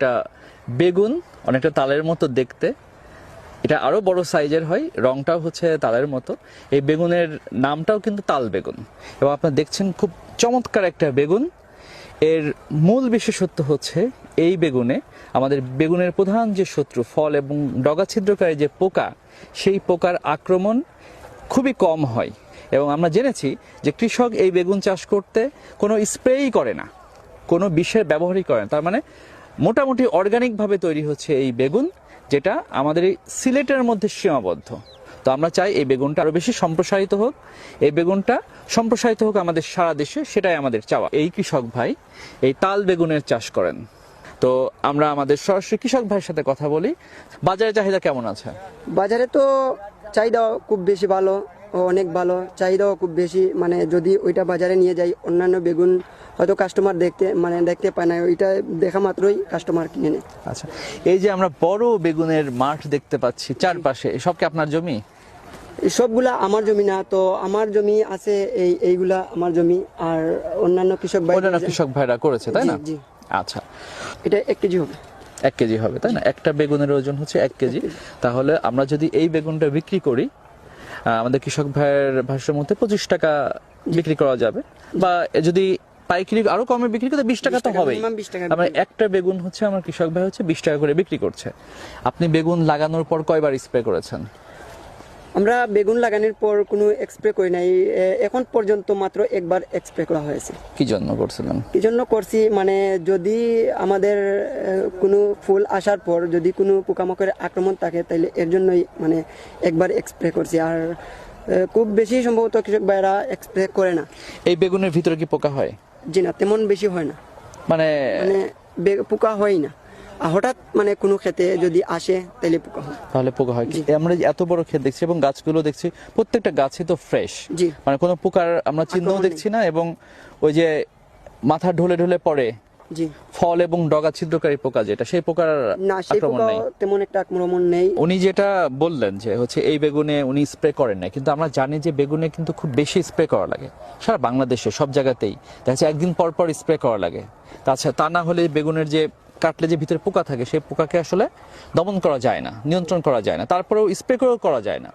এটা বেগুন, অনেকটা তালের মতো দেখতে। এটা আরো বড় সাইজের হয়, রংটাও হচ্ছে তালের মতো। এই বেগুনের নামটাও কিন্তু তাল বেগুন। এবং আপনারা দেখছেন খুব চমৎকার একটা বেগুন। এর মূল বিশেষত্ব হচ্ছে এই বেগুনে আমাদের বেগুনের প্রধান যে শত্রু ফল এবং ডগা ছিদ্রকারী যে পোকা, সেই পোকার আক্রমণ খুবই কম হয়। এবং আমরা জেনেছি যে কৃষক এই বেগুন চাষ করতে কোনো স্প্রেই করে না, কোনো বিষের ব্যবহারই করে না। তার মানে মোটামুটি অর্গানিকভাবে তৈরি হচ্ছে এই বেগুন, যেটা আমাদের এই সিলেটের মধ্যে সীমাবদ্ধ। তো আমরা চাই এই বেগুনটা আরো বেশি সম্প্রসারিত হোক, এই বেগুনটা সম্প্রসারিত হোক আমাদের সারা দেশে, সেটাই আমাদের চাওয়া। এই কৃষক ভাই এই তাল বেগুনের চাষ করেন। তো আমরা আমাদের সরাসরি কৃষক ভাইয়ের সাথে কথা বলি। বাজারে চাহিদা কেমন আছে? বাজারে তো চাহিদা খুব বেশি ভালো, অনেক ভালো, চাহিদাও খুব বেশি। মানে যদি ওইটা বাজারে নিয়ে যাই, অন্যান্য বেগুন হয়তো কাস্টমার দেখতে পায় না, ওইটা দেখা মাত্রই কাস্টমার কিনে নেয়। আচ্ছা, এই যে আমরা বড় বেগুনের মাঠ দেখতে পাচ্ছি চারপাশে, সব কি আপনার জমি? সবগুলা আমার জমি না, তো আমার জমি আছে, এইগুলা আমার জমি, আর অন্যান্য কৃষক ভাইরা করেছে, তাই না? জি। আচ্ছা, এটা 1 কেজি হবে। 1 কেজি হবে, তাই না? একটা বেগুনের ওজন হচ্ছে 1 কেজি। তাহলে আমরা যদি এই বেগুনটা বিক্রি করি, আমাদের কৃষক ভাইয়ের ভাষ্যের মধ্যে 25 টাকা বিক্রি করা যাবে, বা যদি পাইকারি আরো কমে বিক্রি করতে 20 টাকা তো হবেই। minimum 20 টাকা। আমার একটা বেগুন হচ্ছে আমার কৃষক ভাই হচ্ছে 20 টাকা করে বিক্রি করছে। আপনি বেগুন লাগানোর পর কয়বার স্প্রে করেছেন? আমরা বেগুন লাগানোর পর কোনো স্প্রে করি নাই, এখন পর্যন্ত মাত্র একবার স্প্রে করা হয়েছে। কি জন্য করছিলেন? কি জন্য করছি, মানে যদি আমাদের কোনো ফুল আসার পর যদি কোনো পোকামাকড়ের আক্রমণ থাকে, তাহলে এর জন্যই মানে একবার স্প্রে করছি। আর খুব বেশি সম্ভবত কৃষক ভাইরা স্প্রে করে না। এই বেগুনের ভিতরে কি পোকা হয়? জি না, তেমন বেশি হয় না, মানে পোকা হয় না। আর হঠাৎ মানে কোনো ক্ষেতে যদি আসে তাহলে পোকা হয়। তাহলে পোকা হয় কি? আমরা যে এত বড় ক্ষেত দেখছি এবং গাছগুলো দেখছি, প্রত্যেকটা গাছই তো ফ্রেশ, জি। মানে কোনো পোকার আমরা চিহ্নও দেখছি না। এবং ওই যে মাথা ঢলে ঢলে পড়ে জি, ফল এবং ডগা ছিদ্রকারী পোকা, যেটা সেই পোকার না, সেই আক্রমণ পোকা নেই। তেমন একটা আক্রমণ নেই। উনি যেটা বললেন যে হচ্ছে এই বেগুনে উনি স্প্রে করেন না, কিন্তু আমরা জানি যে বেগুনে কিন্তু খুব বেশি স্প্রে করা লাগে। সারা বাংলাদেশে সব জায়গাতেই দেখা যাচ্ছে একদিন পর পর স্প্রে করা লাগে। তাছাড়া তা না হলে বেগুনের যে কাটলে যে ভিতরে পোকা থাকে, সেই পোকাকে আসলে দমন করা যায় না, নিয়ন্ত্রণ করা যায় না, তারপরেও স্প্রে করেও করা যায় না।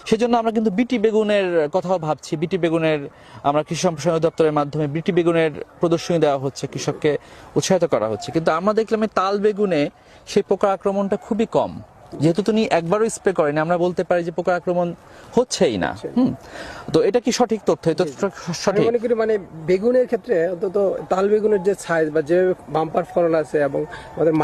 সেজন্য আমরা কিন্তু বিটি বেগুনের কথাও ভাবছি। বিটি বেগুনের আমরা কৃষি সম্প্রসারণ দপ্তরের মাধ্যমে বিটি বেগুনের প্রদর্শনী দেওয়া হচ্ছে, কৃষককে উৎসাহিত করা হচ্ছে। কিন্তু আমরা দেখলাম এই তাল বেগুনে সেই পোকার আক্রমণটা খুবই কম। যেহেতু তিনি একবারও স্প্রে করেন, আমরা বলতে পারি যে পোকার আক্রমণ হচ্ছেই না। তো এটা কি সঠিক তথ্য? এই তথ্য সঠিক? মনে করি মানে বেগুনের ক্ষেত্রে অন্তত তাল বেগুনের যে সাইজ বা যে বাম্পার ফলন আছে এবং আমাদের